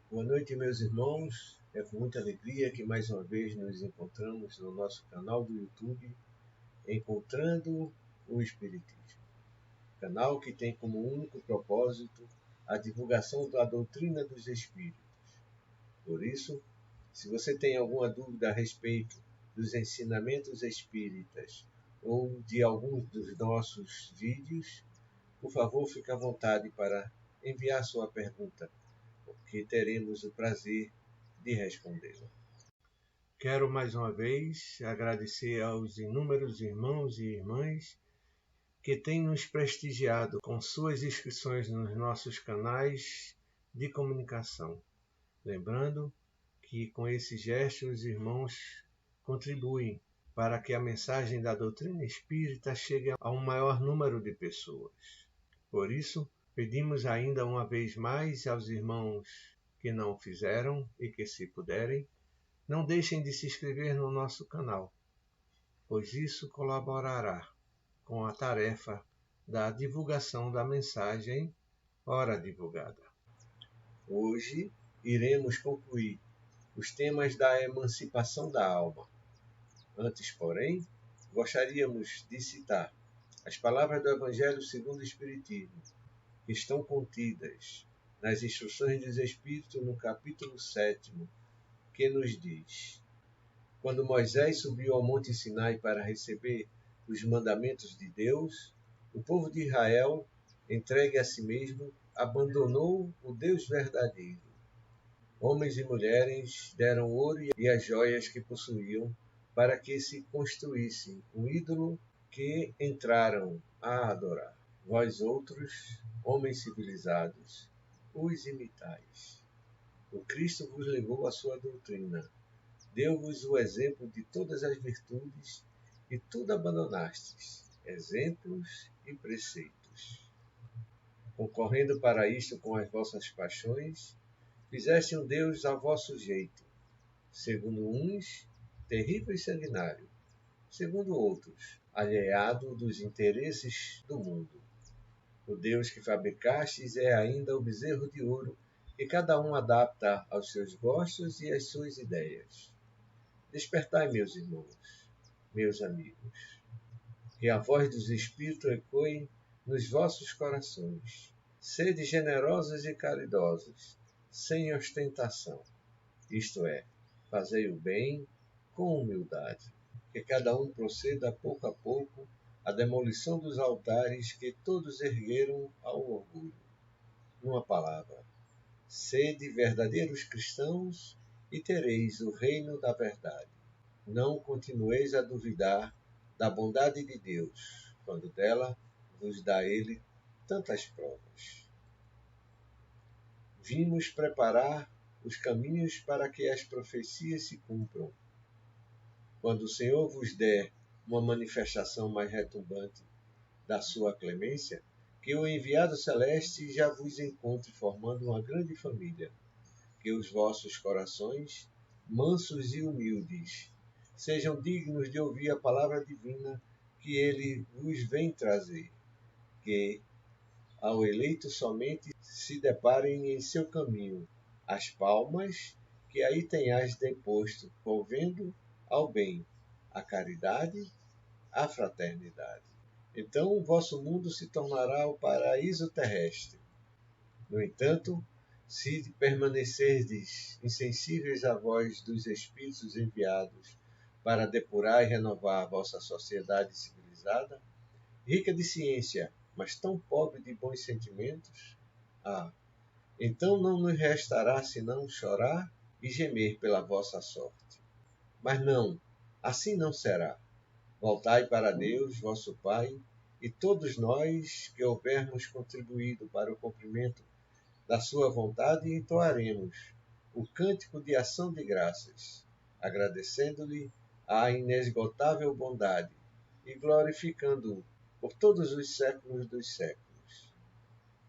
Boa noite, meus irmãos. É com muita alegria que mais uma vez nos encontramos no nosso canal do YouTube, Encontrando o Espiritismo. Canal que tem como único propósito a divulgação da doutrina dos Espíritos. Por isso, se você tem alguma dúvida a respeito dos ensinamentos espíritas ou de alguns dos nossos vídeos, por favor, fique à vontade para enviar sua pergunta, porque teremos o prazer de respondê-la. Quero mais uma vez agradecer aos inúmeros irmãos e irmãs que têm nos prestigiado com suas inscrições nos nossos canais de comunicação. Lembrando que com esse gesto os irmãos contribuem para que a mensagem da doutrina espírita chegue a um maior número de pessoas. Por isso, pedimos ainda uma vez mais aos irmãos que não o fizeram e que, se puderem, não deixem de se inscrever no nosso canal, pois isso colaborará com a tarefa da divulgação da mensagem ora divulgada. Hoje iremos concluir os temas da emancipação da alma. Antes, porém, gostaríamos de citar as palavras do Evangelho segundo o Espiritismo, que estão contidas nas Instruções dos Espíritos no capítulo 7º, que nos diz: Quando Moisés subiu ao Monte Sinai para receber os mandamentos de Deus, o povo de Israel, entregue a si mesmo, abandonou o Deus verdadeiro. Homens e mulheres deram ouro e as joias que possuíam para que se construísse um ídolo que entraram a adorar. Vós outros, homens civilizados, os imitais. O Cristo vos levou a sua doutrina, deu-vos o exemplo de todas as virtudes e tudo abandonastes, exemplos e preceitos. Concorrendo para isto com as vossas paixões, fizeste um Deus a vosso jeito, segundo uns, terrível e sanguinário, segundo outros, alheado dos interesses do mundo. O Deus que fabricastes é ainda o bezerro de ouro que cada um adapta aos seus gostos e às suas ideias. Despertai, meus irmãos, meus amigos, que a voz dos Espíritos ecoe nos vossos corações. Sede generosos e caridosos, sem ostentação, isto é, fazei o bem com humildade. Que cada um proceda pouco a pouco à demolição dos altares que todos ergueram ao orgulho. Numa palavra, sede verdadeiros cristãos e tereis o reino da verdade. Não continueis a duvidar da bondade de Deus, quando dela vos dá Ele tantas provas. Vimos preparar os caminhos para que as profecias se cumpram. Quando o Senhor vos der uma manifestação mais retumbante da sua clemência, que o enviado celeste já vos encontre formando uma grande família, que os vossos corações, mansos e humildes, sejam dignos de ouvir a palavra divina que ele vos vem trazer, que ao eleito somente se deparem em seu caminho as palmas que aí tenhais deposto, volvendo ao bem, à caridade, à fraternidade. Então o vosso mundo se tornará o paraíso terrestre. No entanto, se permanecerdes insensíveis à voz dos Espíritos enviados para depurar e renovar a vossa sociedade civilizada, rica de ciência, mas tão pobre de bons sentimentos, então não nos restará senão chorar e gemer pela vossa sorte. Mas não, assim não será. Voltai para Deus, vosso Pai, e todos nós que houvermos contribuído para o cumprimento da sua vontade, entoaremos o cântico de ação de graças, agradecendo-lhe a inesgotável bondade e glorificando-o por todos os séculos dos séculos.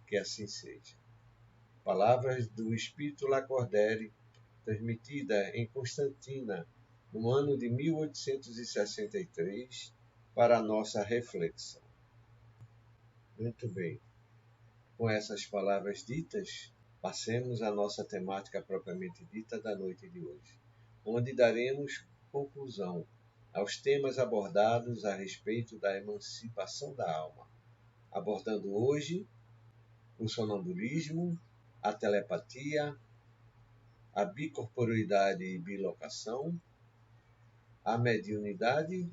Que assim seja. Palavras do Espírito Lacordaire, transmitida em Constantina, no ano de 1863, para a nossa reflexão. Muito bem. Com essas palavras ditas, Passemos à nossa temática propriamente dita da noite de hoje, onde daremos conclusão aos temas abordados a respeito da emancipação da alma, abordando hoje o sonambulismo, a telepatia, a bicorporeidade e bilocação, a mediunidade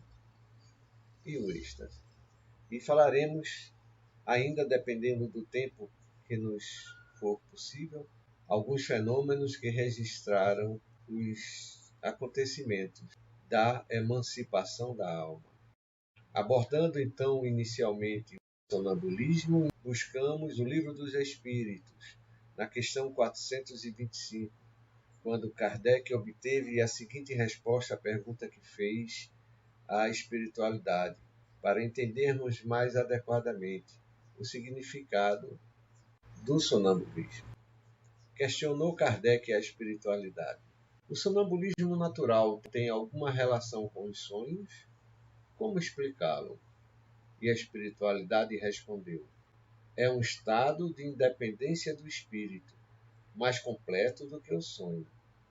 e o êxtase. E falaremos, ainda dependendo do tempo que nos for possível, alguns fenômenos que registraram os acontecimentos da emancipação da alma. Abordando então inicialmente o sonambulismo, buscamos o Livro dos Espíritos, na questão 425, quando Kardec obteve a seguinte resposta à pergunta que fez à espiritualidade, para entendermos mais adequadamente o significado do sonambulismo. Questionou Kardec a espiritualidade. O sonambulismo natural tem alguma relação com os sonhos? Como explicá-lo? E a espiritualidade respondeu: é um estado de independência do espírito, mais completo do que o sonho,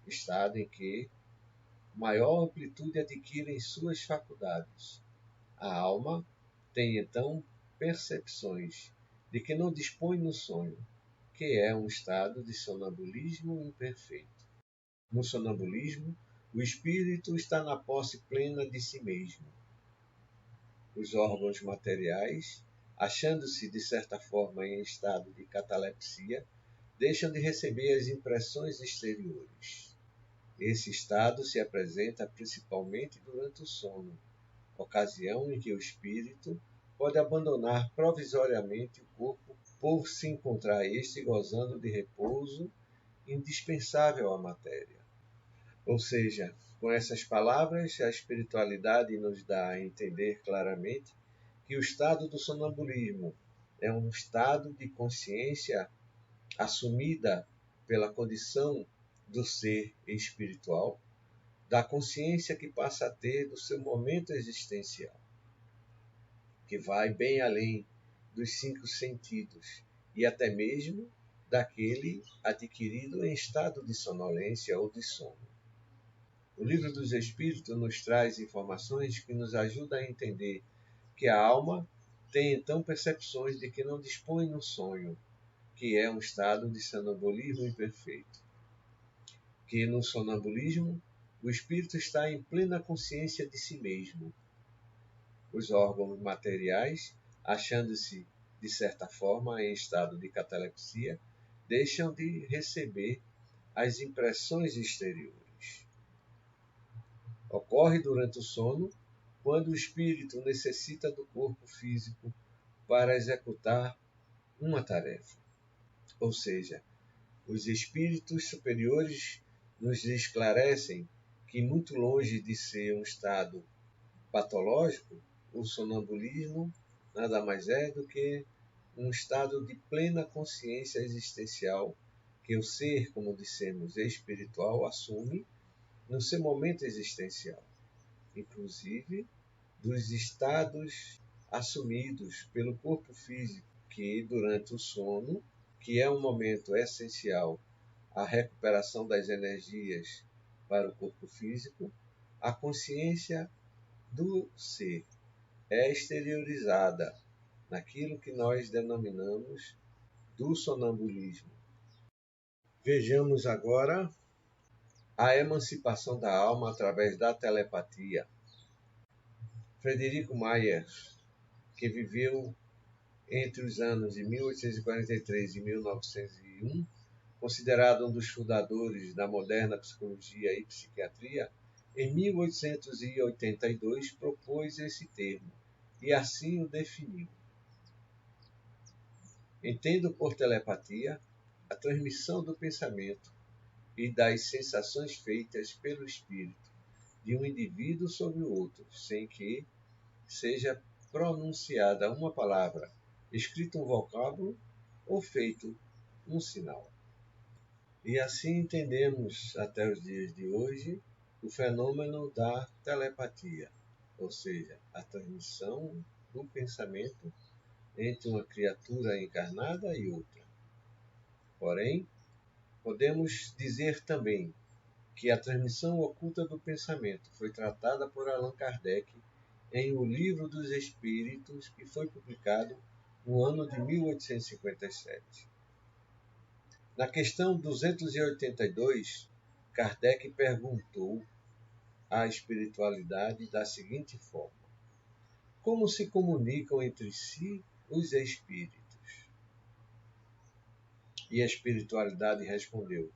estado em que maior amplitude adquirem suas faculdades. A alma tem então percepções de que não dispõe no sonho, que é um estado de sonambulismo imperfeito. No sonambulismo, o espírito está na posse plena de si mesmo. Os órgãos materiais, achando-se de certa forma em estado de catalepsia, deixam de receber as impressões exteriores. Esse estado se apresenta principalmente durante o sono, ocasião em que o espírito pode abandonar provisoriamente o corpo por se encontrar este gozando de repouso indispensável à matéria. Ou seja, com essas palavras, a espiritualidade nos dá a entender claramente que o estado do sonambulismo é um estado de consciência assumida pela condição do ser espiritual, da consciência que passa a ter do seu momento existencial, que vai bem além dos 5 sentidos e até mesmo daquele adquirido em estado de sonolência ou de sono. O Livro dos Espíritos nos traz informações que nos ajudam a entender que a alma tem então percepções de que não dispõe no sonho, que é um estado de sonambulismo imperfeito. Que no sonambulismo o espírito está em plena consciência de si mesmo. Os órgãos materiais, achando-se de certa forma em estado de catalepsia, deixam de receber as impressões exteriores. Ocorre durante o sono, quando o espírito necessita do corpo físico para executar uma tarefa. Ou seja, os espíritos superiores nos esclarecem que, muito longe de ser um estado patológico, o sonambulismo nada mais é do que um estado de plena consciência existencial que o ser, como dissemos, espiritual assume no seu momento existencial, inclusive dos estados assumidos pelo corpo físico, que durante o sono, que é um momento essencial à recuperação das energias para o corpo físico, a consciência do ser é exteriorizada naquilo que nós denominamos do sonambulismo. Vejamos agora a emancipação da alma através da telepatia. Frederico Myers, que viveu entre os anos de 1843 e 1901, considerado um dos fundadores da moderna psicologia e psiquiatria, em 1882 propôs esse termo e assim o definiu. Entendo por telepatia a transmissão do pensamento e das sensações feitas pelo espírito de um indivíduo sobre o outro, sem que seja pronunciada uma palavra, escrito um vocábulo ou feito um sinal. E assim entendemos, até os dias de hoje, o fenômeno da telepatia, ou seja, a transmissão do pensamento entre uma criatura encarnada e outra. Porém, Podemos dizer também que a transmissão oculta do pensamento foi tratada por Allan Kardec em O Livro dos Espíritos, que foi publicado no ano de 1857. Na questão 282, Kardec perguntou à espiritualidade da seguinte forma: como se comunicam entre si os espíritos? E a espiritualidade respondeu: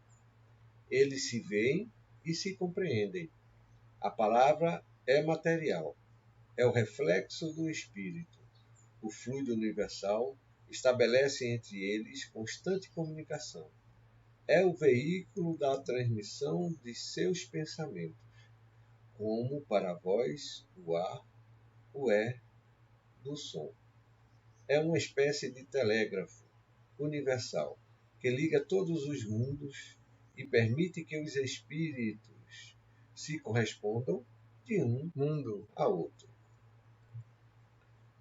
eles se veem e se compreendem. A palavra é material, é o reflexo do espírito. O fluido universal estabelece entre eles constante comunicação. É o veículo da transmissão de seus pensamentos, como para vós o ar, o é do som. É uma espécie de telégrafo universal que liga todos os mundos e permite que os espíritos se correspondam de um mundo a outro.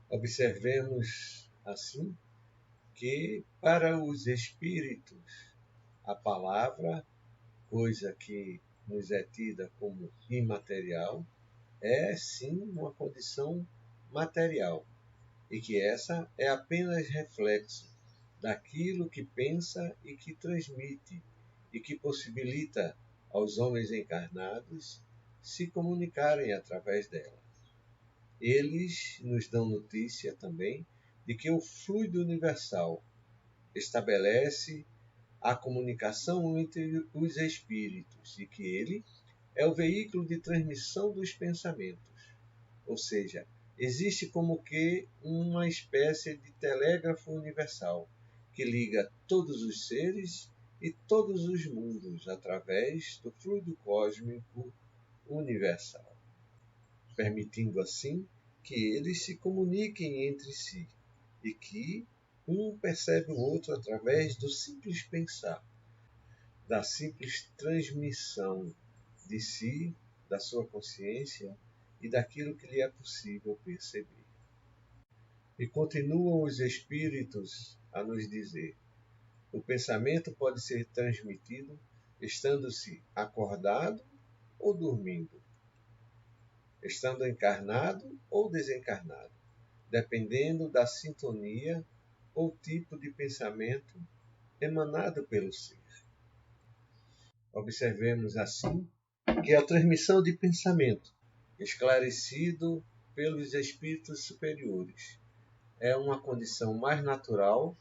Observemos, assim, que para os espíritos a palavra, coisa que nos é tida como imaterial, é sim uma condição material, e que essa é apenas reflexo daquilo que pensa e que transmite, e que possibilita aos homens encarnados se comunicarem através dela. Eles nos dão notícia também de que o fluido universal estabelece a comunicação entre os espíritos e que ele é o veículo de transmissão dos pensamentos. Ou seja, existe como que uma espécie de telégrafo universal que liga todos os seres e todos os mundos através do fluido cósmico universal, permitindo assim que eles se comuniquem entre si e que um percebe o outro através do simples pensar, da simples transmissão de si, da sua consciência e daquilo que lhe é possível perceber. E continuam os espíritos a nos dizer: o pensamento pode ser transmitido estando-se acordado ou dormindo, estando encarnado ou desencarnado, dependendo da sintonia ou tipo de pensamento emanado pelo ser. Observemos assim que a transmissão de pensamento, esclarecido pelos espíritos superiores, é uma condição mais natural,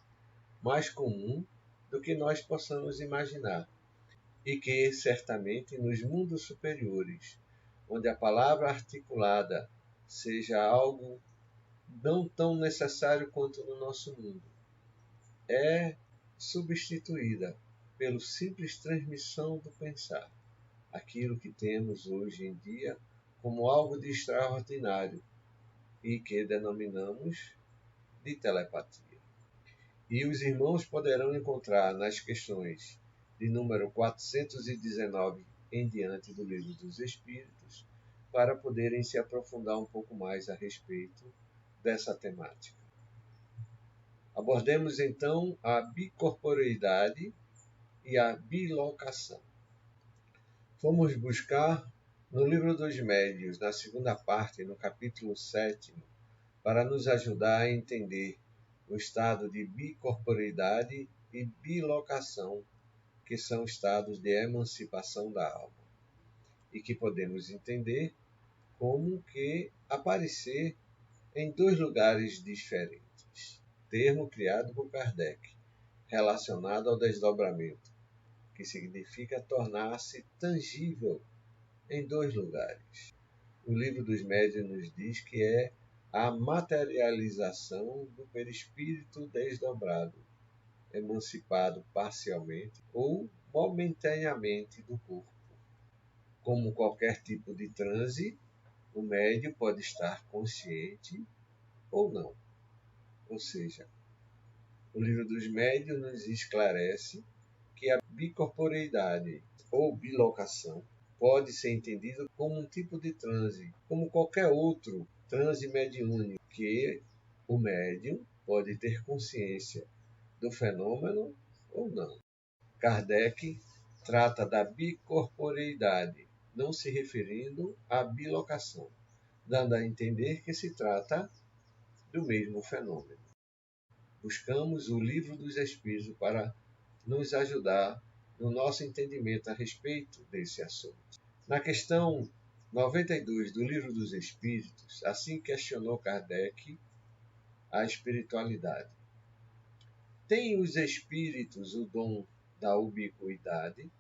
mais comum do que nós possamos imaginar, e que, certamente, nos mundos superiores, onde a palavra articulada seja algo não tão necessário quanto no nosso mundo, é substituída pela simples transmissão do pensar, aquilo que temos hoje em dia como algo de extraordinário e que denominamos de telepatia. E os irmãos poderão encontrar nas questões de número 419 em diante do Livro dos Espíritos para poderem se aprofundar um pouco mais a respeito dessa temática. Abordemos então a bicorporeidade e a bilocação. Fomos buscar no Livro dos Médiuns, na segunda parte, no capítulo 7, para nos ajudar a entender o estado de bicorporeidade e bilocação, que são estados de emancipação da alma, e que podemos entender como que aparecer em dois lugares diferentes. Termo criado por Kardec, relacionado ao desdobramento, que significa tornar-se tangível em dois lugares. O Livro dos Médiuns nos diz que é a materialização do perispírito desdobrado, emancipado parcialmente ou momentaneamente do corpo. Como qualquer tipo de transe, o médium pode estar consciente ou não. Ou seja, o Livro dos Médiuns nos esclarece que a bicorporeidade ou bilocação pode ser entendido como um tipo de transe, como qualquer outro transe mediúnico, que o médium pode ter consciência do fenômeno ou não. Kardec trata da bicorporeidade, não se referindo à bilocação, dando a entender que se trata do mesmo fenômeno. Buscamos o Livro dos Espíritos para nos ajudar no nosso entendimento a respeito desse assunto. Na questão 92 do Livro dos Espíritos, assim questionou Kardec a espiritualidade. Têm os espíritos o dom da ubiquidade?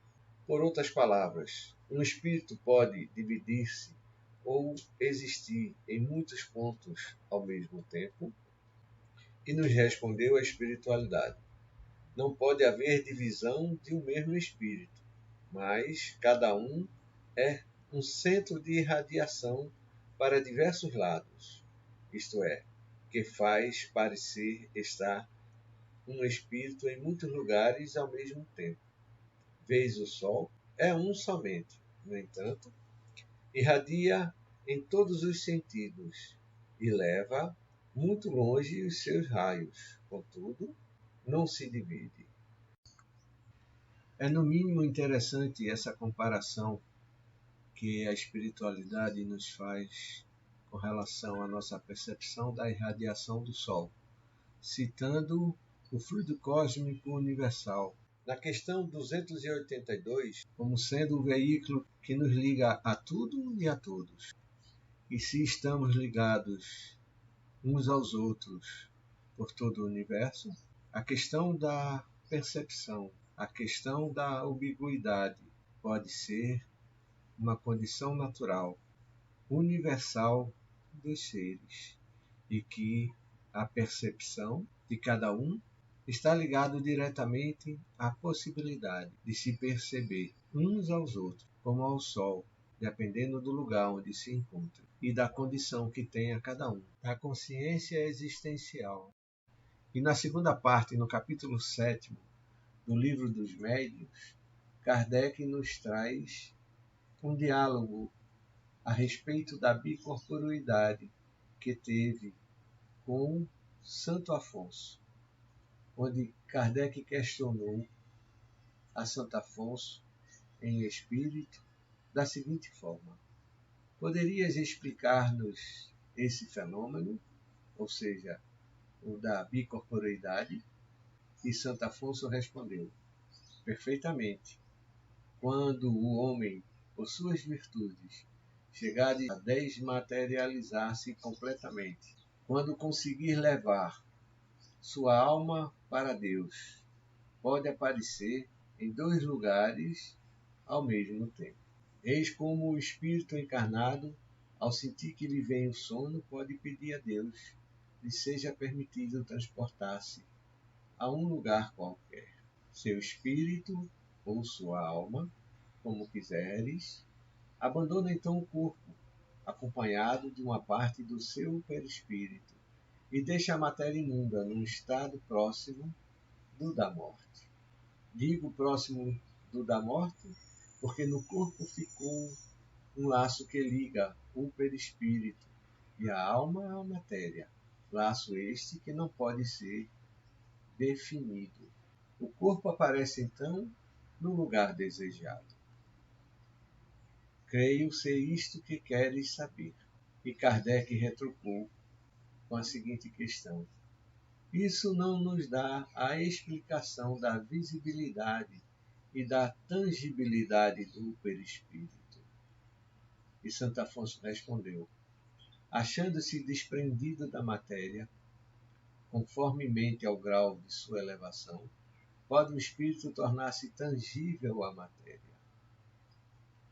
Por outras palavras, um espírito pode dividir-se ou existir em muitos pontos ao mesmo tempo? E nos respondeu a espiritualidade. Não pode haver divisão de um mesmo espírito, mas cada um é um centro de irradiação para diversos lados, isto é, que faz parecer estar um espírito em muitos lugares ao mesmo tempo. Vês o Sol, é um somente, no entanto, irradia em todos os sentidos e leva muito longe os seus raios, contudo, não se divide. É no mínimo interessante essa comparação que a espiritualidade nos faz com relação à nossa percepção da irradiação do Sol, citando o fluido cósmico universal, na questão 282, como sendo o veículo que nos liga a tudo e a todos. E se estamos ligados uns aos outros por todo o universo, a questão da percepção, a questão da ubiquidade pode ser uma condição natural, universal dos seres, e que a percepção de cada um está ligado diretamente à possibilidade de se perceber uns aos outros, como ao Sol, dependendo do lugar onde se encontra e da condição que tenha cada um, da consciência existencial. E na segunda parte, no capítulo 7 do Livro dos Médiuns, Kardec nos traz um diálogo a respeito da bicorporeidade que teve com Santo Afonso, onde Kardec questionou a Santo Afonso em espírito da seguinte forma: poderias explicar-nos esse fenômeno, ou seja, o da bicorporeidade? E Santo Afonso respondeu: perfeitamente. Quando o homem, por suas virtudes, chegar a desmaterializar-se completamente, quando conseguir levar sua alma para Deus, pode aparecer em dois lugares ao mesmo tempo. Eis como o espírito encarnado, ao sentir que lhe vem o sono, pode pedir a Deus lhe seja permitido transportar-se a um lugar qualquer. Seu espírito ou sua alma, como quiseres, abandona então o corpo, acompanhado de uma parte do seu perispírito, e deixa a matéria imunda num estado próximo do da morte. Digo próximo do da morte, porque no corpo ficou um laço que liga o perispírito e a alma à matéria, laço este que não pode ser definido. O corpo aparece então no lugar desejado. Creio ser isto que queres saber. E Kardec retrucou com a seguinte questão: isso não nos dá a explicação da visibilidade e da tangibilidade do perispírito. E Santo Afonso respondeu: achando-se desprendido da matéria, conformemente ao grau de sua elevação, pode o espírito tornar-se tangível à matéria.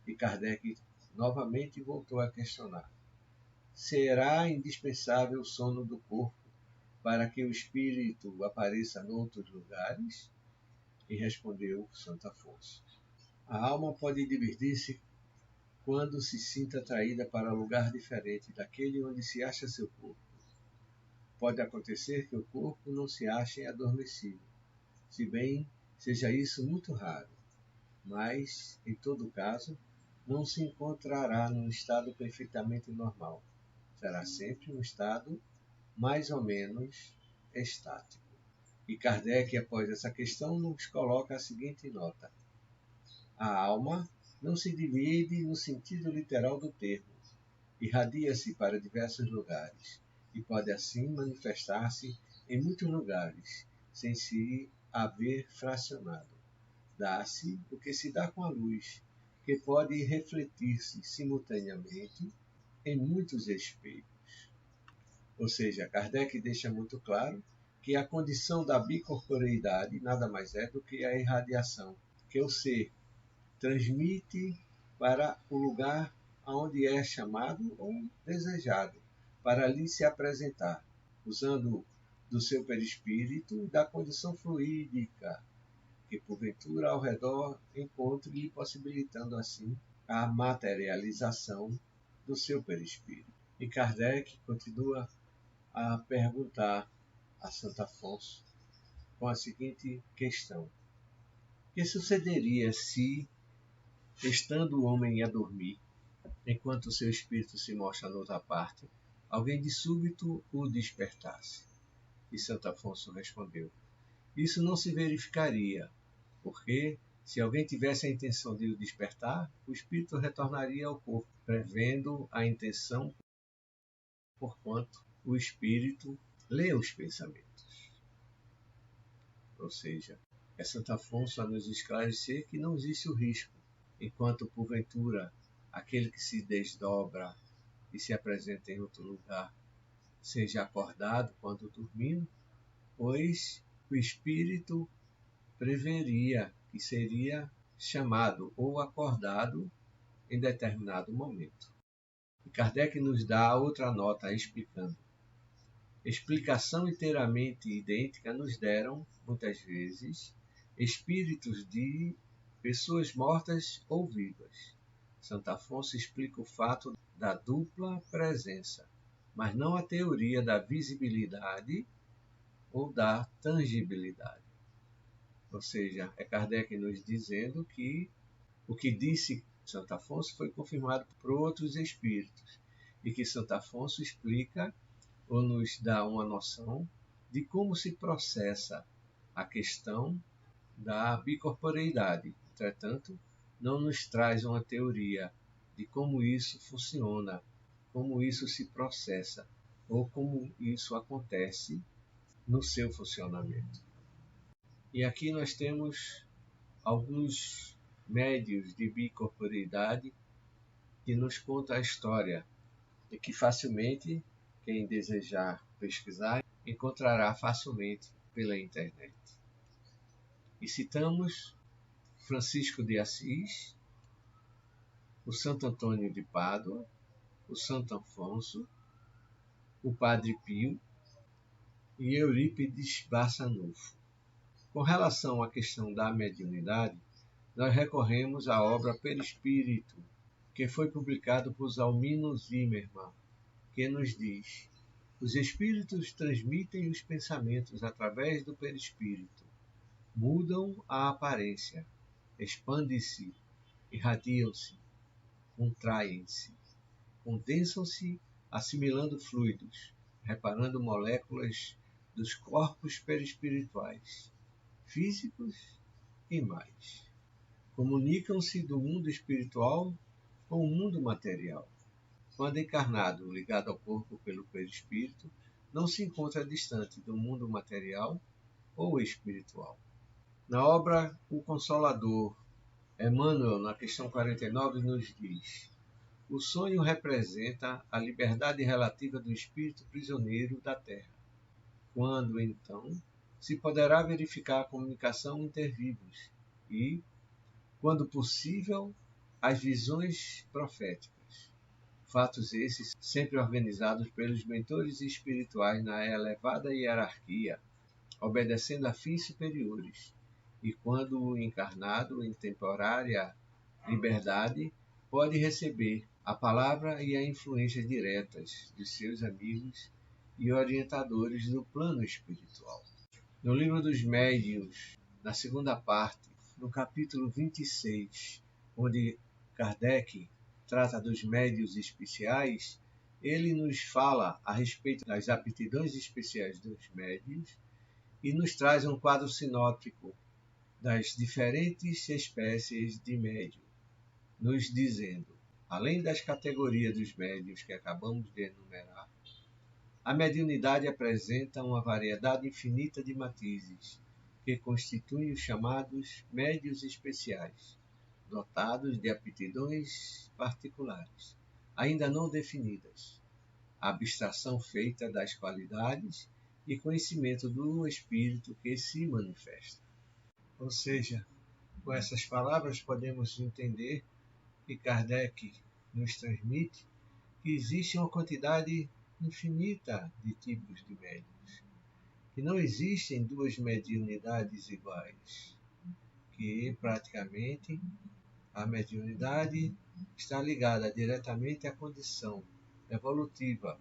E Kardec novamente voltou a questionar: será indispensável o sono do corpo para que o espírito apareça noutros lugares? E respondeu Santo Afonso: a alma pode dividir-se quando se sinta atraída para lugar diferente daquele onde se acha seu corpo. Pode acontecer que o corpo não se ache adormecido, se bem seja isso muito raro, mas, em todo caso, não se encontrará num estado perfeitamente normal. Será sempre um estado mais ou menos estático. E Kardec, após essa questão, nos coloca a seguinte nota: a alma não se divide no sentido literal do termo, irradia-se para diversos lugares e pode assim manifestar-se em muitos lugares, sem se haver fracionado. Dá-se o que se dá com a luz, que pode refletir-se simultaneamente em muitos espelhos. Ou seja, Kardec deixa muito claro que a condição da bicorporeidade nada mais é do que a irradiação, que o ser transmite para o lugar aonde é chamado ou desejado, para ali se apresentar, usando do seu perispírito e da condição fluídica, que porventura ao redor encontre, possibilitando assim a materialização do seu perispírito. E Kardec continua a perguntar a Santo Afonso com a seguinte questão: o que sucederia se, estando o homem a dormir, enquanto o seu espírito se mostra noutra parte, alguém de súbito o despertasse? E Santo Afonso respondeu: isso não se verificaria, porque, se alguém tivesse a intenção de o despertar, o espírito retornaria ao corpo, prevendo a intenção, porquanto o espírito lê os pensamentos. Ou seja, é Santo Afonso a nos esclarecer que não existe o risco, enquanto porventura aquele que se desdobra e se apresenta em outro lugar seja acordado quando dormindo, pois o espírito preveria que seria chamado ou acordado em determinado momento. E Kardec nos dá outra nota explicando: explicação inteiramente idêntica nos deram, muitas vezes, espíritos de pessoas mortas ou vivas. Santo Afonso explica o fato da dupla presença, mas não a teoria da visibilidade ou da tangibilidade. Ou seja, é Kardec nos dizendo que o que disse Santo Afonso foi confirmado por outros espíritos e que Santo Afonso explica ou nos dá uma noção de como se processa a questão da bicorporeidade. Entretanto, não nos traz uma teoria de como isso funciona, como isso se processa ou como isso acontece no seu funcionamento. E aqui nós temos alguns médios de bicorporeidade que nos conta a história e que facilmente, quem desejar pesquisar, encontrará facilmente pela internet. E citamos Francisco de Assis, o Santo Antônio de Pádua, o Santo Afonso, o Padre Pio e Eurípides Barçanufo. Com relação à questão da mediunidade, nós recorremos à obra Perispírito, que foi publicado por Zalmino Zimmermann, que nos diz: os espíritos transmitem os pensamentos através do perispírito, mudam a aparência, expandem-se, irradiam-se, contraem-se, condensam-se, assimilando fluidos, reparando moléculas dos corpos perispirituais, físicos e mais. Comunicam-se do mundo espiritual com o mundo material. Quando encarnado, ligado ao corpo pelo perispírito, não se encontra distante do mundo material ou espiritual. Na obra O Consolador, Emmanuel, na questão 49, nos diz: o sonho representa a liberdade relativa do espírito prisioneiro da terra, quando, então, se poderá verificar a comunicação intervivos e, quando possível, as visões proféticas. Fatos esses sempre organizados pelos mentores espirituais na elevada hierarquia, obedecendo a fins superiores, e quando o encarnado, em temporária liberdade, pode receber a palavra e a influência diretas de seus amigos e orientadores do plano espiritual. No Livro dos Médiuns, na segunda parte, no capítulo 26, onde Kardec trata dos médiuns especiais, ele nos fala a respeito das aptidões especiais dos médiuns e nos traz um quadro sinóptico das diferentes espécies de médium, nos dizendo, além das categorias dos médiuns que acabamos de enumerar, a mediunidade apresenta uma variedade infinita de matizes, que constituem os chamados médiuns especiais, dotados de aptidões particulares, ainda não definidas, a abstração feita das qualidades e conhecimento do espírito que se manifesta. Ou seja, com essas palavras podemos entender que Kardec nos transmite que existe uma quantidade infinita de tipos de médiuns, que não existem duas mediunidades iguais, que praticamente a mediunidade está ligada diretamente à condição evolutiva,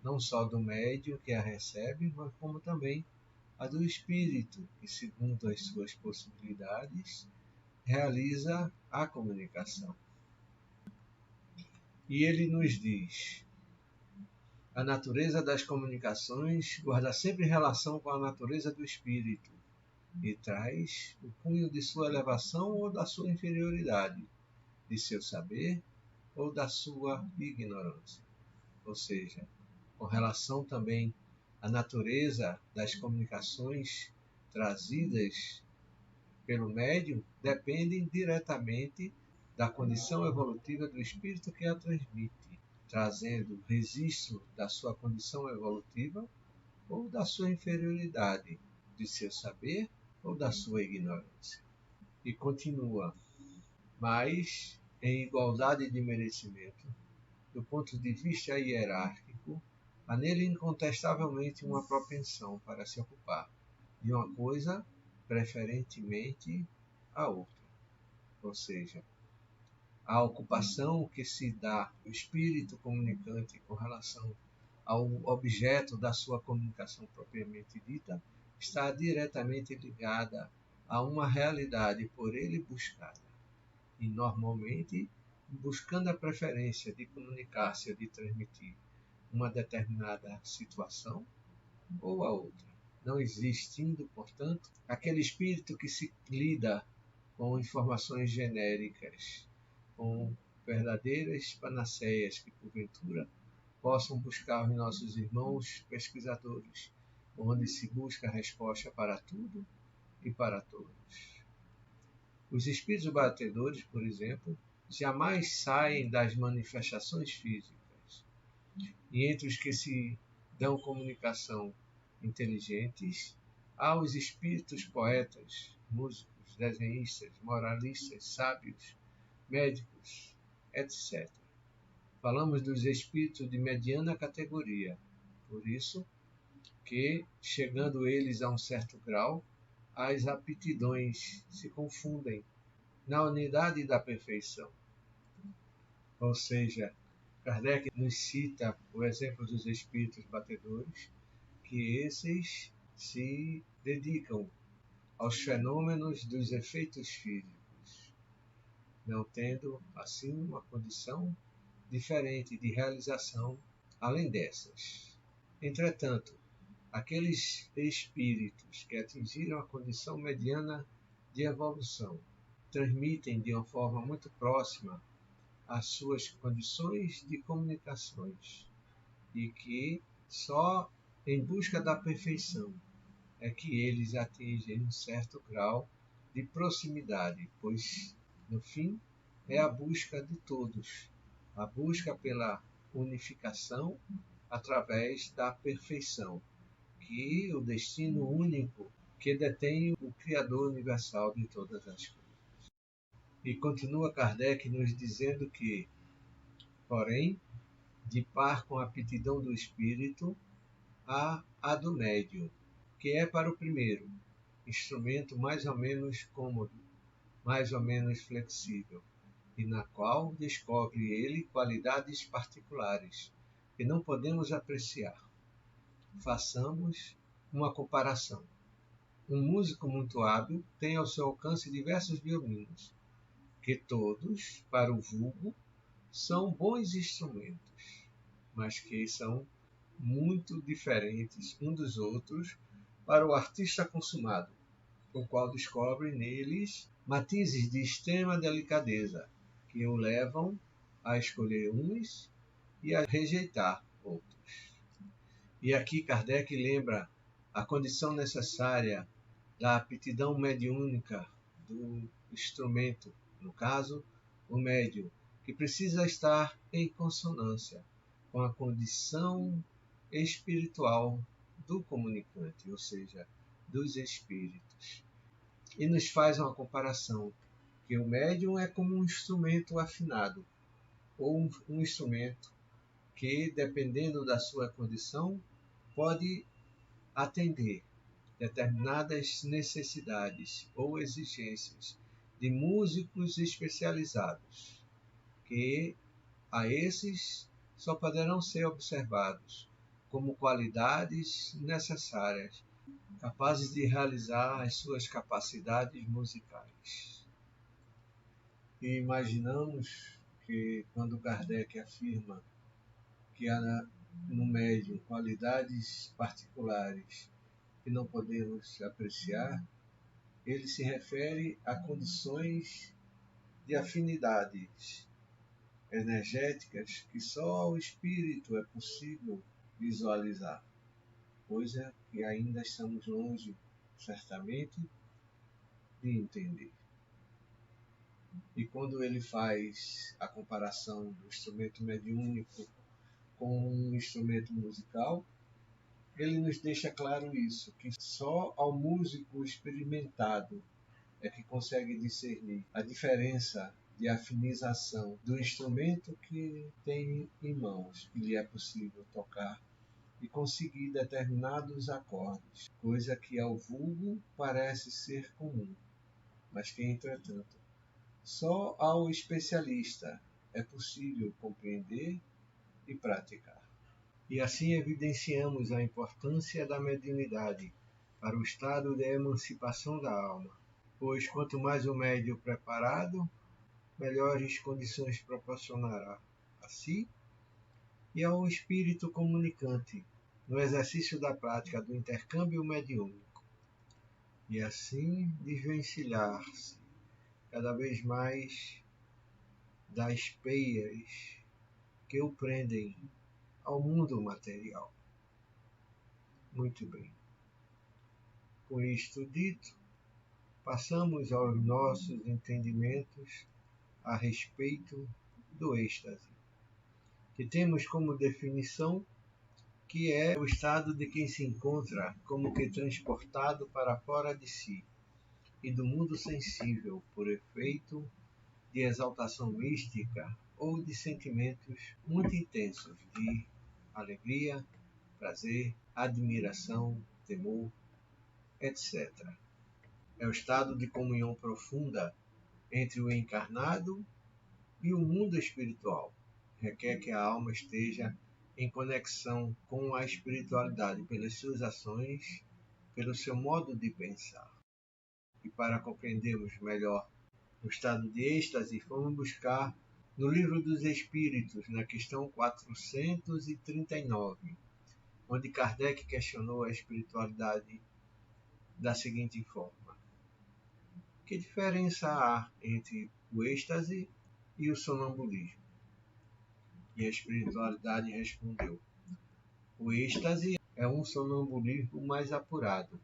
não só do médium que a recebe, mas como também a do espírito, que segundo as suas possibilidades realiza a comunicação. E ele nos diz: a natureza das comunicações guarda sempre relação com a natureza do espírito e traz o cunho de sua elevação ou da sua inferioridade, de seu saber ou da sua ignorância. Ou seja, com relação também à natureza das comunicações trazidas pelo médium, dependem diretamente da condição evolutiva do espírito que a transmite, trazendo registro da sua condição evolutiva ou da sua inferioridade, de seu saber ou da sua ignorância. E continua, mas em igualdade de merecimento, do ponto de vista hierárquico, há nele incontestavelmente uma propensão para se ocupar de uma coisa preferentemente a outra. Ou seja, a ocupação que se dá o espírito comunicante com relação ao objeto da sua comunicação propriamente dita está diretamente ligada a uma realidade por ele buscada. E normalmente buscando a preferência de comunicar-se ou de transmitir uma determinada situação ou a outra, não existindo, portanto, aquele espírito que se lida com informações genéricas, com verdadeiras panaceias que, porventura, possam buscar os nossos irmãos pesquisadores, onde se busca a resposta para tudo e para todos. Os espíritos batedores, por exemplo, jamais saem das manifestações físicas, e entre os que se dão comunicação inteligentes, há os espíritos poetas, músicos, desenhistas, moralistas, sábios, médicos, etc. Falamos dos espíritos de mediana categoria, por isso que, chegando eles a um certo grau, as aptidões se confundem na unidade da perfeição. Ou seja, Kardec nos cita o exemplo dos espíritos batedores, que esses se dedicam aos fenômenos dos efeitos físicos, não tendo, assim, uma condição diferente de realização além dessas. Entretanto, aqueles espíritos que atingiram a condição mediana de evolução transmitem de uma forma muito próxima as suas condições de comunicações e que só em busca da perfeição é que eles atingem um certo grau de proximidade, pois, no fim, é a busca de todos, a busca pela unificação através da perfeição, que é o destino único que detém o Criador universal de todas as coisas. E continua Kardec nos dizendo que, porém, de par com a aptidão do espírito, há a do médium, que é para o primeiro, instrumento mais ou menos cômodo, mais ou menos flexível, e na qual descobre ele qualidades particulares que não podemos apreciar. Façamos uma comparação. Um músico muito hábil tem ao seu alcance diversos violinos, que todos, para o vulgo, são bons instrumentos, mas que são muito diferentes uns dos outros para o artista consumado, o qual descobre neles matizes de extrema delicadeza, que o levam a escolher uns e a rejeitar outros. E aqui Kardec lembra a condição necessária da aptidão mediúnica do instrumento, no caso, o médium, que precisa estar em consonância com a condição espiritual do comunicante, ou seja, dos espíritos. E nos faz uma comparação, que o médium é como um instrumento afinado, ou um instrumento que, dependendo da sua condição, pode atender determinadas necessidades ou exigências de músicos especializados, que a esses só poderão ser observados como qualidades necessárias, capazes de realizar as suas capacidades musicais. E imaginamos que quando Kardec afirma que há no médium qualidades particulares que não podemos apreciar, ele se refere a condições de afinidades energéticas que só ao espírito é possível visualizar, coisa que ainda estamos longe, certamente, de entender. E quando ele faz a comparação do instrumento mediúnico com um instrumento musical, ele nos deixa claro isso, que só ao músico experimentado é que consegue discernir a diferença de afinização do instrumento que tem em mãos, que lhe é possível tocar e conseguir determinados acordes, coisa que ao vulgo parece ser comum, mas que, entretanto, só ao especialista é possível compreender e praticar. E assim evidenciamos a importância da mediunidade para o estado de emancipação da alma, pois quanto mais o médium preparado, melhores condições proporcionará a si e ao espírito comunicante no exercício da prática do intercâmbio mediúnico, e assim desvencilhar-se cada vez mais das peias que o prendem ao mundo material. Muito bem. Com isto dito, passamos aos nossos entendimentos a respeito do êxtase, que temos como definição que é o estado de quem se encontra como que transportado para fora de si e do mundo sensível por efeito de exaltação mística ou de sentimentos muito intensos de alegria, prazer, admiração, temor, etc. É o estado de comunhão profunda entre o encarnado e o mundo espiritual. Requer que a alma esteja em conexão com a espiritualidade pelas suas ações, pelo seu modo de pensar. E para compreendermos melhor o estado de êxtase, vamos buscar no Livro dos Espíritos, na questão 439, onde Kardec questionou a espiritualidade da seguinte forma: que diferença há entre o êxtase e o sonambulismo? E a espiritualidade respondeu: o êxtase é um sonambulismo mais apurado.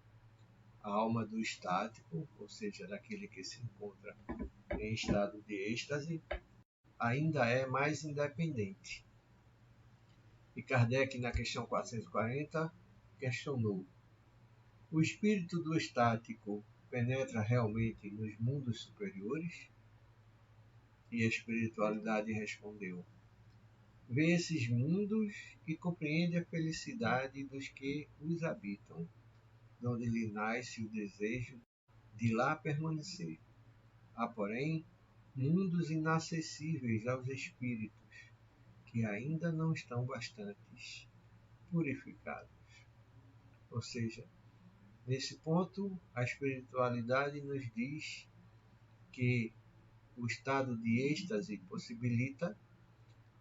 A alma do estático, ou seja, daquele que se encontra em estado de êxtase, ainda é mais independente. E Kardec, na questão 440, questionou: o espírito do estático penetra realmente nos mundos superiores? E a espiritualidade respondeu: vê esses mundos e compreende a felicidade dos que os habitam, donde lhe nasce o desejo de lá permanecer. Há, porém, mundos inacessíveis aos espíritos, que ainda não estão bastante purificados. Ou seja, nesse ponto, a espiritualidade nos diz que o estado de êxtase possibilita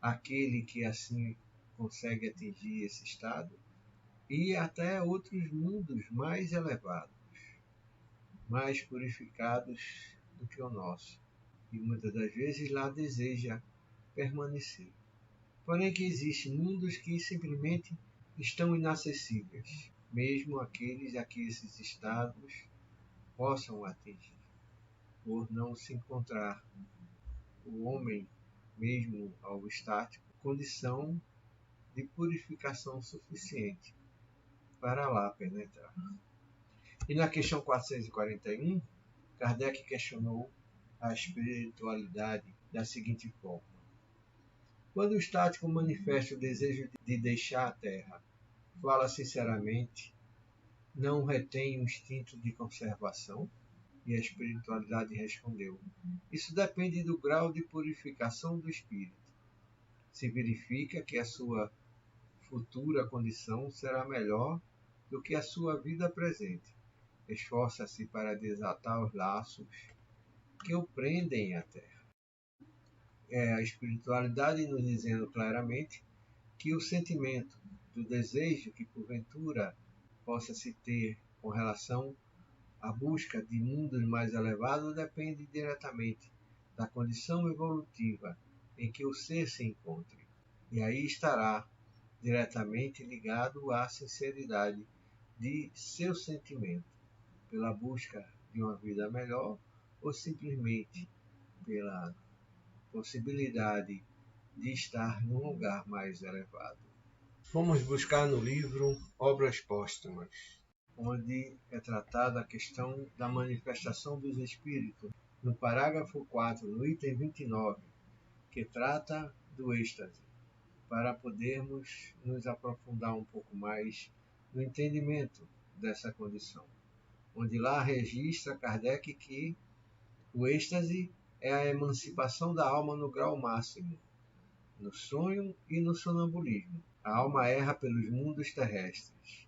aquele que assim consegue atingir esse estado e até outros mundos mais elevados, mais purificados do que o nosso, e muitas das vezes lá deseja permanecer. Porém que existem mundos que simplesmente estão inacessíveis, mesmo aqueles a que esses estados possam atingir, por não se encontrar o homem, mesmo ao estático, condição de purificação suficiente para lá penetrar. E na questão 441, Kardec questionou a espiritualidade da seguinte forma: quando o estático manifesta o desejo de deixar a Terra, fala sinceramente, não retém o instinto de conservação? E a espiritualidade respondeu: isso depende do grau de purificação do espírito. Se verifica que a sua futura condição será melhor do que a sua vida presente. Esforça-se para desatar os laços que o prendem à Terra. É a espiritualidade nos dizendo claramente que o sentimento do desejo que porventura possa se ter com relação à busca de mundos mais elevados depende diretamente da condição evolutiva em que o ser se encontre. E aí estará diretamente ligado à sinceridade de seu sentimento, pela busca de uma vida melhor ou simplesmente pela possibilidade de estar num lugar mais elevado. Fomos buscar no livro Obras Póstumas, onde é tratada a questão da manifestação dos espíritos, no parágrafo 4, no item 29, que trata do êxtase, para podermos nos aprofundar um pouco mais no entendimento dessa condição, onde lá registra Kardec que o êxtase é a emancipação da alma no grau máximo, no sonho e no sonambulismo. A alma erra pelos mundos terrestres.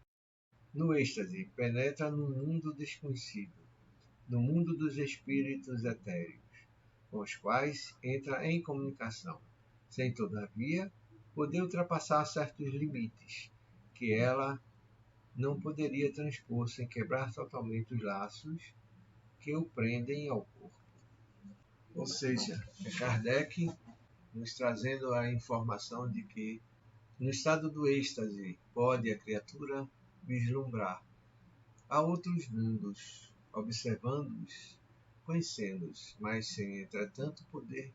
No êxtase, penetra no mundo desconhecido, no mundo dos espíritos etéreos, com os quais entra em comunicação, sem, todavia, poder ultrapassar certos limites, que ela não poderia transpor sem quebrar totalmente os laços que o prendem ao corpo. Ou seja, é Kardec nos trazendo a informação de que no estado do êxtase pode a criatura vislumbrar a outros mundos, observando-os, conhecendo-os, mas sem, entretanto, poder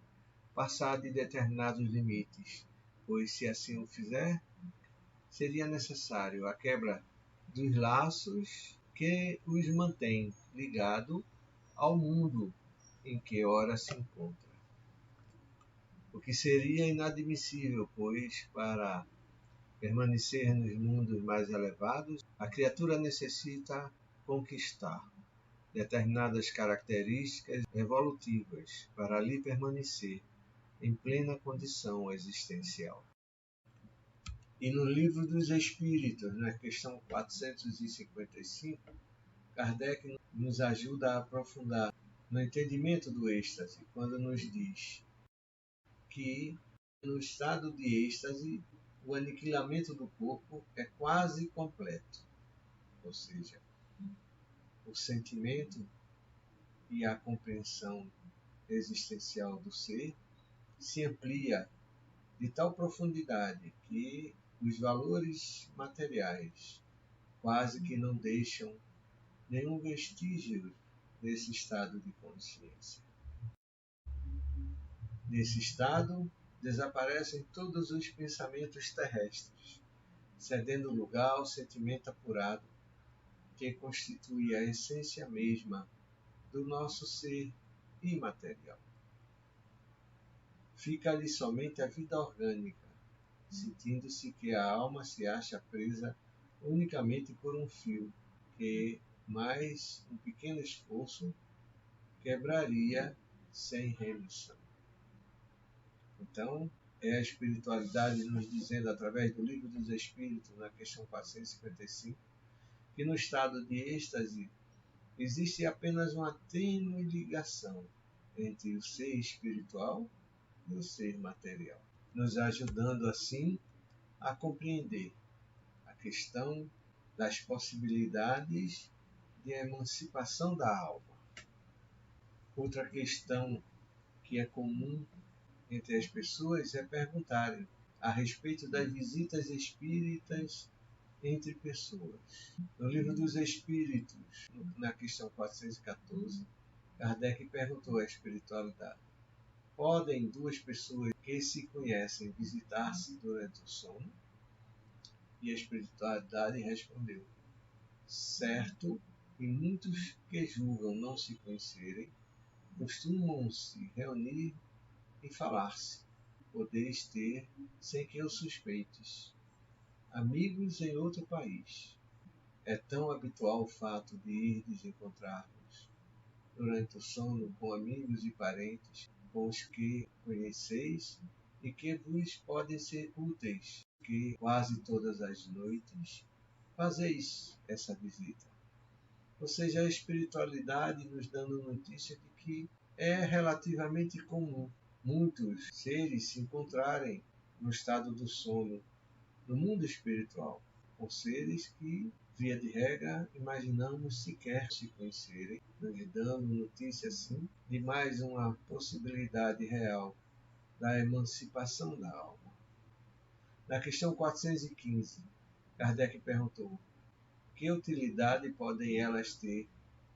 passar de determinados limites, pois se assim o fizer, seria necessário a quebra dos laços que os mantém ligados ao mundo em que ora se encontra. O que seria inadmissível, pois, para permanecer nos mundos mais elevados, a criatura necessita conquistar determinadas características evolutivas para ali permanecer em plena condição existencial. E no Livro dos Espíritos, na questão 455, Kardec nos ajuda a aprofundar no entendimento do êxtase, quando nos diz que no estado de êxtase o aniquilamento do corpo é quase completo, ou seja, o sentimento e a compreensão existencial do ser se amplia de tal profundidade que os valores materiais quase que não deixam nenhum vestígio desse estado de consciência. Nesse estado, desaparecem todos os pensamentos terrestres, cedendo lugar ao sentimento apurado, que constitui a essência mesma do nosso ser imaterial. Fica ali somente a vida orgânica, sentindo-se que a alma se acha presa unicamente por um fio, que, mais um pequeno esforço, quebraria sem remissão. Então, é a espiritualidade nos dizendo, através do Livro dos Espíritos, na questão 455, que no estado de êxtase existe apenas uma tênue ligação entre o ser espiritual e o ser material, nos ajudando assim a compreender a questão das possibilidades de emancipação da alma. Outra questão que é comum entre as pessoas é perguntarem a respeito das visitas espíritas entre pessoas. No Livro dos Espíritos, na questão 414, Kardec perguntou à espiritualidade: podem duas pessoas que se conhecem visitar-se durante o sono? E a espiritualidade respondeu: certo, e muitos que julgam não se conhecerem costumam se reunir e falar-se. Podeis ter, sem que o suspeites, amigos em outro país. É tão habitual o fato de irdes encontrar-vos durante o sono com amigos e parentes, com os que conheceis e que vos podem ser úteis, que quase todas as noites fazeis essa visita. Ou seja, a espiritualidade nos dando notícia de que é relativamente comum muitos seres se encontrarem no estado do sono, no mundo espiritual, com seres que, via de regra, imaginamos sequer se conhecerem, nos dando notícia, assim, de mais uma possibilidade real da emancipação da alma. Na questão 415, Kardec perguntou: que utilidade podem elas ter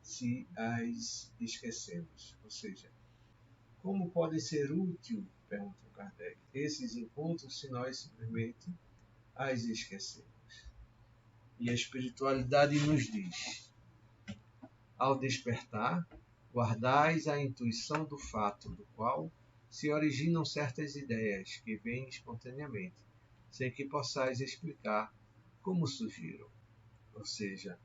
se as esquecemos? Ou seja, como pode ser útil, perguntou Kardec, esses encontros se nós simplesmente as esquecemos? E a espiritualidade nos diz: ao despertar, guardais a intuição do fato do qual se originam certas ideias que vêm espontaneamente, sem que possais explicar como surgiram. Ou seja,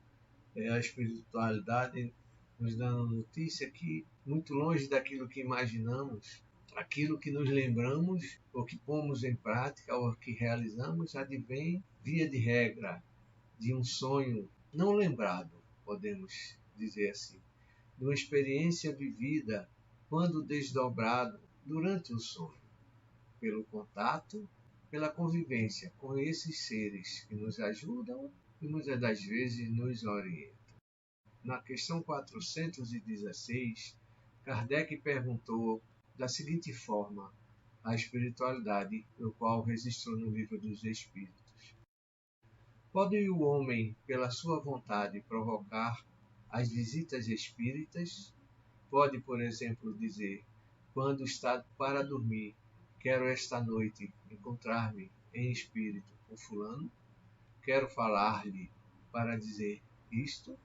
é a espiritualidade nos dando notícia que, muito longe daquilo que imaginamos, aquilo que nos lembramos, ou que pomos em prática, ou que realizamos, advém, via de regra, de um sonho não lembrado, podemos dizer assim, de uma experiência vivida quando desdobrado durante o sonho, pelo contato, pela convivência com esses seres que nos ajudam e muitas das vezes nos orientam. Na questão 416, Kardec perguntou da seguinte forma a espiritualidade, no qual registrou no Livro dos Espíritos: pode o homem, pela sua vontade, provocar as visitas espíritas? Pode, por exemplo, dizer, quando está para dormir, quero esta noite encontrar-me em espírito com fulano, quero falar-lhe para dizer isto?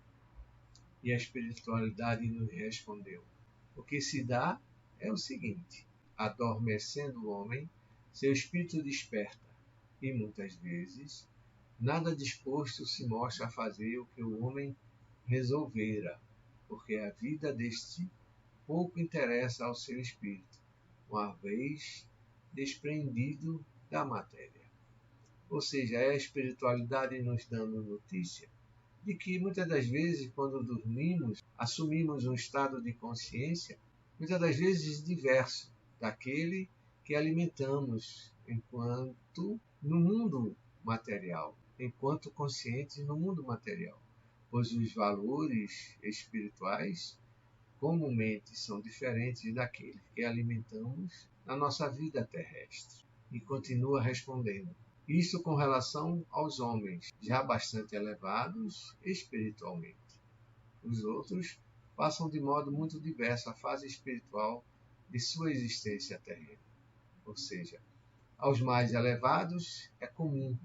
E a espiritualidade nos respondeu: o que se dá é o seguinte: adormecendo o homem, seu espírito desperta, e muitas vezes, nada disposto se mostra a fazer o que o homem resolvera, porque a vida deste pouco interessa ao seu espírito, uma vez desprendido da matéria. Ou seja, é a espiritualidade nos dando notícia de que muitas das vezes, quando dormimos, assumimos um estado de consciência, muitas das vezes diverso daquele que alimentamos enquanto no mundo material, enquanto conscientes no mundo material, pois os valores espirituais comumente são diferentes daqueles que alimentamos na nossa vida terrestre. E continua respondendo: isso com relação aos homens, já bastante elevados espiritualmente. Os outros passam de modo muito diverso a fase espiritual de sua existência terrena. Ou seja, aos mais elevados é comum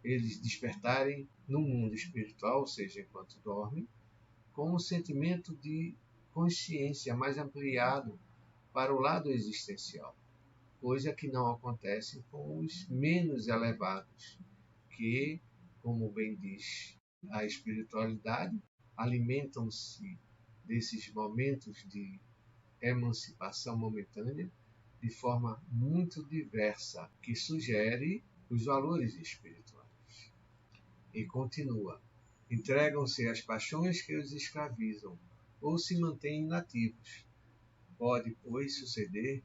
eles despertarem no mundo espiritual, ou seja, enquanto dormem, com um sentimento de consciência mais ampliado para o lado existencial, coisa que não acontece com os menos elevados, que, como bem diz a espiritualidade, alimentam-se desses momentos de emancipação momentânea de forma muito diversa, que sugere os valores espirituais. E continua: entregam-se às paixões que os escravizam ou se mantêm inativos. Pode, pois, suceder,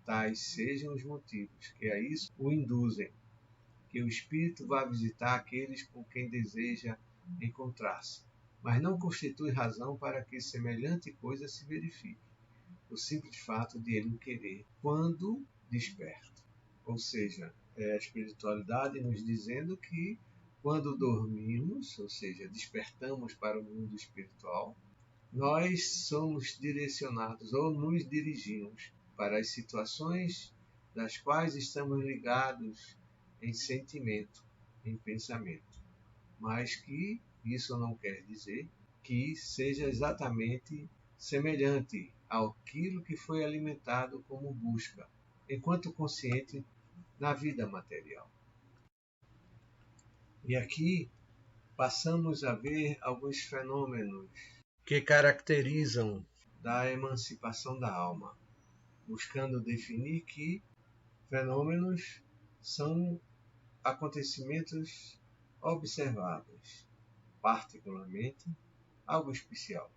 tais sejam os motivos que a isso o induzem, que o espírito vá visitar aqueles com quem deseja encontrar-se, mas não constitui razão para que semelhante coisa se verifique, o simples fato de ele o querer quando desperto. Ou seja, é a espiritualidade nos dizendo que quando dormimos, ou seja, despertamos para o mundo espiritual, nós somos direcionados ou nos dirigimos para as situações das quais estamos ligados em sentimento, em pensamento. Mas que isso não quer dizer que seja exatamente semelhante àquilo que foi alimentado como busca, enquanto consciente na vida material. E aqui passamos a ver alguns fenômenos que caracterizam da emancipação da alma, buscando definir que fenômenos são acontecimentos observáveis, particularmente algo especial,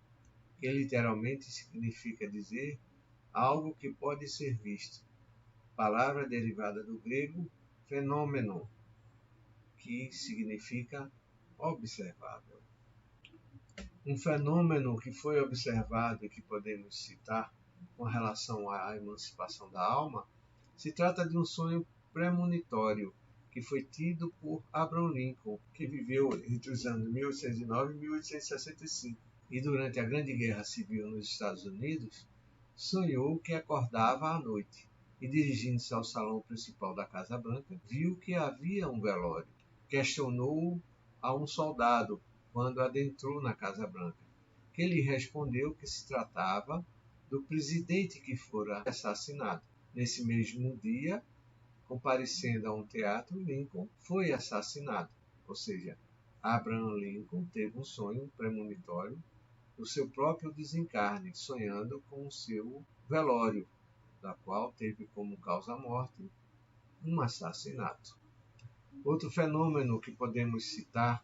que literalmente significa dizer algo que pode ser visto, palavra derivada do grego fenômeno, que significa observável. Um fenômeno que foi observado e que podemos citar com relação à emancipação da alma se trata de um sonho premonitório que foi tido por Abraham Lincoln, que viveu entre os anos 1809 e 1865, e durante a Grande Guerra Civil nos Estados Unidos, sonhou que acordava à noite e, dirigindo-se ao salão principal da Casa Branca, viu que havia um velório. Questionou a um soldado quando adentrou na Casa Branca, que lhe respondeu que se tratava do presidente que fora assassinado. Nesse mesmo dia, comparecendo a um teatro, Lincoln foi assassinado. Ou seja, Abraham Lincoln teve um sonho premonitório do seu próprio desencarne, sonhando com o seu velório, da qual teve como causa-morte um assassinato. Outro fenômeno que podemos citar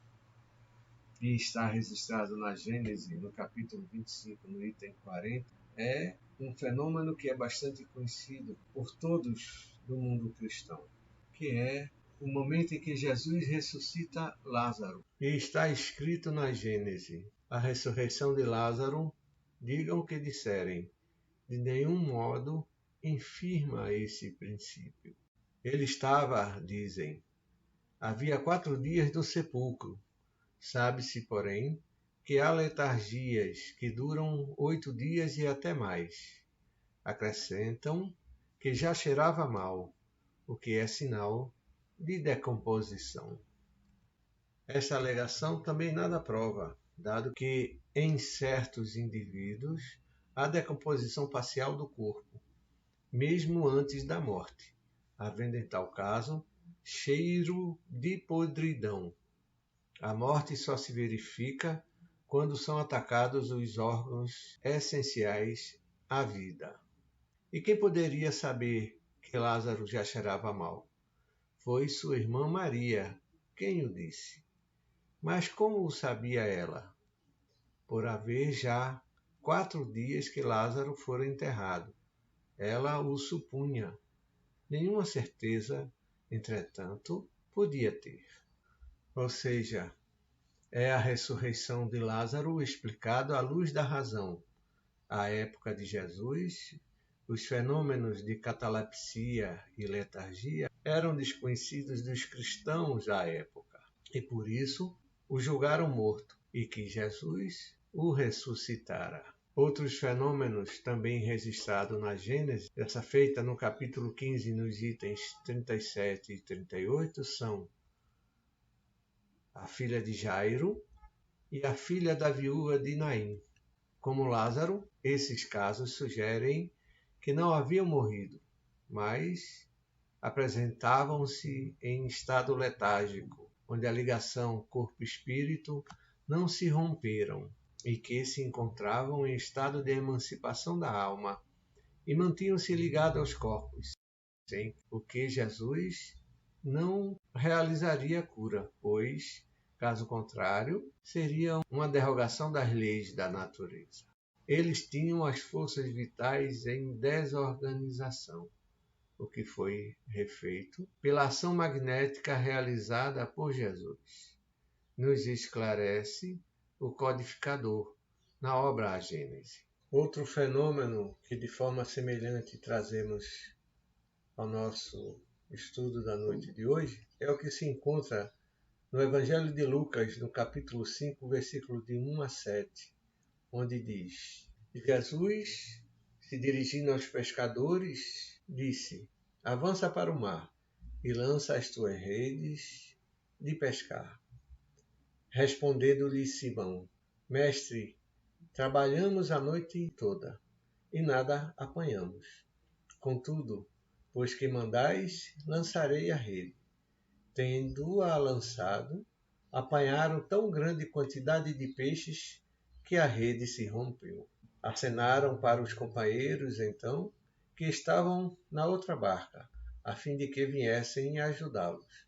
e está registrado na Gênese, no capítulo 25, no item 40, é um fenômeno que é bastante conhecido por todos do mundo cristão, que é o momento em que Jesus ressuscita Lázaro. E está escrito na Gênese: a ressurreição de Lázaro, digam o que disserem, de nenhum modo infirma esse princípio. Ele estava, dizem, havia 4 dias do sepulcro. Sabe-se, porém, que há letargias que duram 8 dias e até mais. Acrescentam que já cheirava mal, o que é sinal de decomposição. Esta alegação também nada prova, dado que em certos indivíduos há decomposição parcial do corpo, mesmo antes da morte, havendo em tal caso cheiro de podridão. A morte só se verifica quando são atacados os órgãos essenciais à vida. E quem poderia saber que Lázaro já cheirava mal? Foi sua irmã Maria quem o disse. Mas como o sabia ela? Por haver já 4 dias que Lázaro fora enterrado. Ela o supunha. Nenhuma certeza, entretanto, podia ter. Ou seja, é a ressurreição de Lázaro explicado à luz da razão. À época de Jesus, os fenômenos de catalepsia e letargia eram desconhecidos dos cristãos à época, e por isso o julgaram morto, e que Jesus o ressuscitara. Outros fenômenos também registrados na Gênese, dessa feita no capítulo 15, nos itens 37 e 38, são a filha de Jairo e a filha da viúva de Naim. Como Lázaro, esses casos sugerem que não haviam morrido, mas apresentavam-se em estado letárgico, onde a ligação corpo-espírito não se romperam e que se encontravam em estado de emancipação da alma e mantinham-se ligados aos corpos, sem o que Jesus não realizaria a cura, pois, caso contrário, seria uma derrogação das leis da natureza. Eles tinham as forças vitais em desorganização, o que foi refeito pela ação magnética realizada por Jesus. nos esclarece o codificador na obra A Gênese. Outro fenômeno que de forma semelhante trazemos ao nosso estudo da noite de hoje é o que se encontra no Evangelho de Lucas, no capítulo 5, versículo de 1 a 7, onde diz: Jesus, se dirigindo aos pescadores, disse: avança para o mar e lança as tuas redes de pescar. Respondendo-lhe Simão: Mestre, trabalhamos a noite toda e nada apanhamos. Contudo, pois que mandais, lançarei a rede. Tendo-a lançado, apanharam tão grande quantidade de peixes que a rede se rompeu. Acenaram para os companheiros, então, que estavam na outra barca, a fim de que viessem ajudá-los.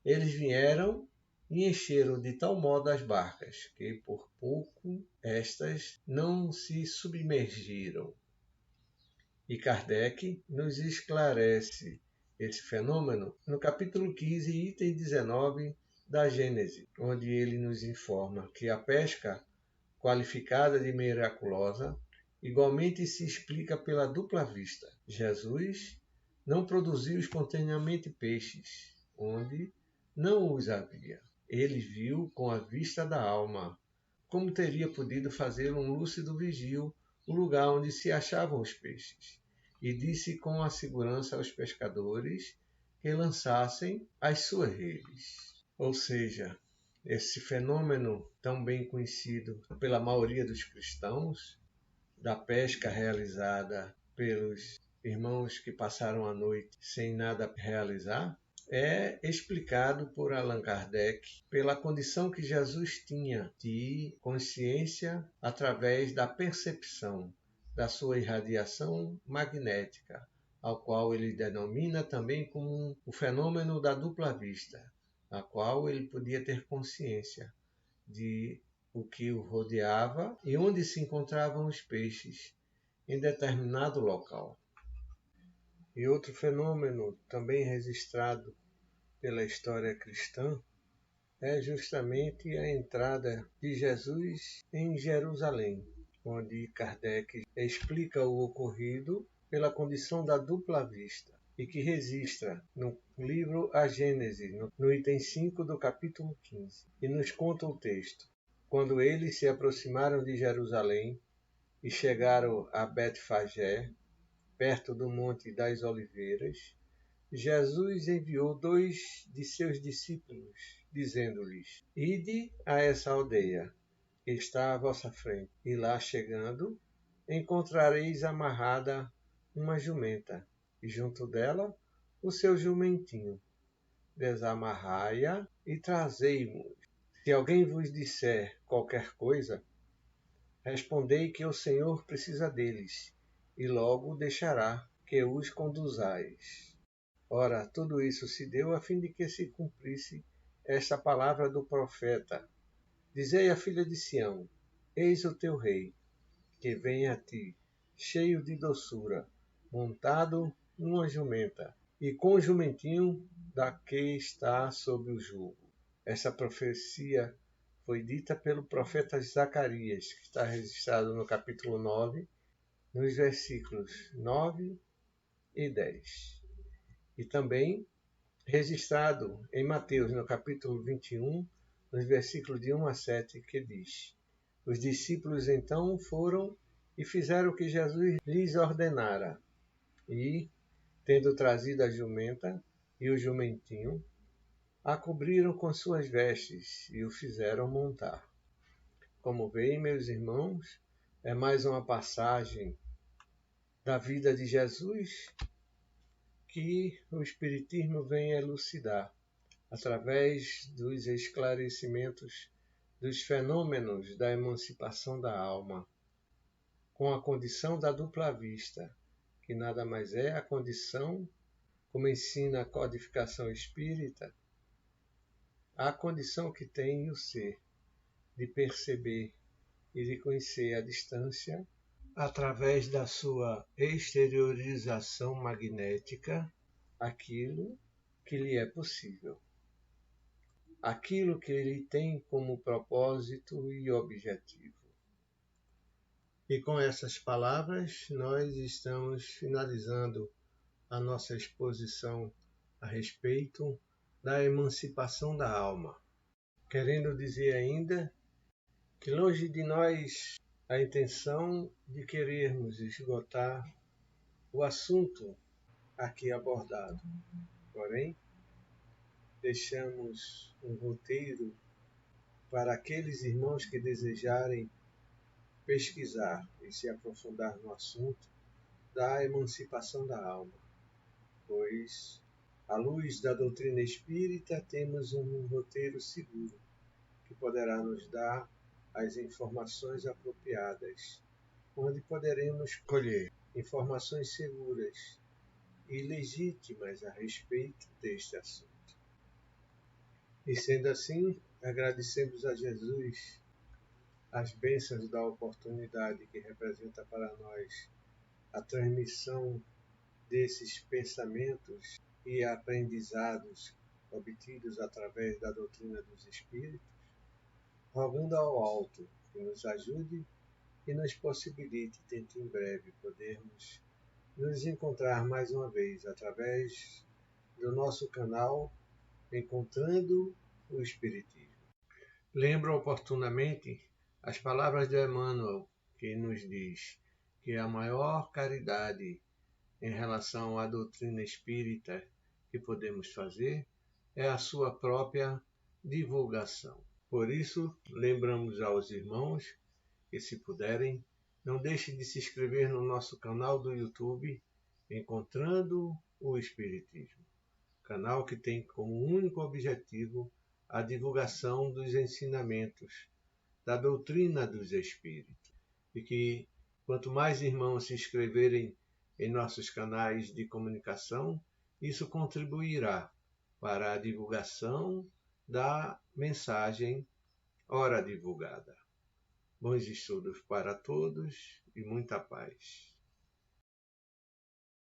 Eles vieram e encheram de tal modo as barcas, que por pouco estas não se submergiram. E Kardec nos esclarece esse fenômeno no capítulo 15, item 19 da Gênese, onde ele nos informa que a pesca, qualificada de miraculosa, igualmente se explica pela dupla vista. Jesus não produziu espontaneamente peixes, onde não os havia. Ele viu com a vista da alma, como teria podido fazer um lúcido vigio o lugar onde se achavam os peixes, e disse com a segurança aos pescadores que lançassem as suas redes. Ou seja, esse fenômeno tão bem conhecido pela maioria dos cristãos, da pesca realizada pelos irmãos que passaram a noite sem nada realizar, é explicado por Allan Kardec pela condição que Jesus tinha de consciência através da percepção da sua irradiação magnética, ao qual ele denomina também como o fenômeno da dupla vista, a qual ele podia ter consciência de o que o rodeava e onde se encontravam os peixes em determinado local. E outro fenômeno também registrado pela história cristã é justamente a entrada de Jesus em Jerusalém, onde Kardec explica o ocorrido pela condição da dupla vista e que registra no livro A Gênese, no item 5 do capítulo 15, e nos conta o texto. Quando eles se aproximaram de Jerusalém e chegaram a Betfagé, perto do Monte das Oliveiras, Jesus enviou 2 de seus discípulos, dizendo-lhes: Ide a essa aldeia, que está à vossa frente, e lá chegando, encontrareis amarrada uma jumenta, e junto dela o seu jumentinho. Desamarrai-a e trazei-mo. Se alguém vos disser qualquer coisa, respondei que o Senhor precisa deles, e logo deixará que os conduzais. Ora, tudo isso se deu a fim de que se cumprisse esta palavra do profeta. Dizei à filha de Sião: Eis o teu rei, que vem a ti, cheio de doçura, montado numa jumenta, e com o jumentinho da que está sob o jugo. Essa profecia foi dita pelo profeta Zacarias, que está registrado no capítulo 9, nos versículos 9 e 10. E também registrado em Mateus, no capítulo 21, nos versículos de 1 a 7, que diz: Os discípulos então foram e fizeram o que Jesus lhes ordenara, e, tendo trazido a jumenta e o jumentinho, a cobriram com suas vestes e o fizeram montar. Como veem, meus irmãos, é mais uma passagem da vida de Jesus que o Espiritismo vem elucidar através dos esclarecimentos dos fenômenos da emancipação da alma, com a condição da dupla vista, que nada mais é a condição, como ensina a codificação espírita, a condição que tem o ser de perceber e de conhecer à distância, através da sua exteriorização magnética, aquilo que lhe é possível. aquilo que ele tem como propósito e objetivo. E com essas palavras, nós estamos finalizando a nossa exposição a respeito da emancipação da alma, querendo dizer ainda que longe de nós a intenção de querermos esgotar o assunto aqui abordado. Porém, deixamos um roteiro para aqueles irmãos que desejarem pesquisar e se aprofundar no assunto da emancipação da alma, pois, à luz da doutrina espírita, temos um roteiro seguro que poderá nos dar as informações apropriadas, onde poderemos colher informações seguras e legítimas a respeito deste assunto. E sendo assim, agradecemos a Jesus as bênçãos da oportunidade que representa para nós a transmissão desses pensamentos e aprendizados obtidos através da doutrina dos Espíritos, rogando ao alto que nos ajude e nos possibilite, dentro em breve, podermos nos encontrar mais uma vez através do nosso canal Encontrando o Espiritismo. Lembro oportunamente as palavras de Emmanuel, que nos diz que a maior caridade em relação à doutrina espírita que podemos fazer é a sua própria divulgação. Por isso, lembramos aos irmãos que, se puderem, não deixem de se inscrever no nosso canal do YouTube, Encontrando o Espiritismo, canal que tem como único objetivo a divulgação dos ensinamentos da doutrina dos Espíritos. E que, quanto mais irmãos se inscreverem em nossos canais de comunicação, isso contribuirá para a divulgação da mensagem ora divulgada. Bons estudos para todos e muita paz.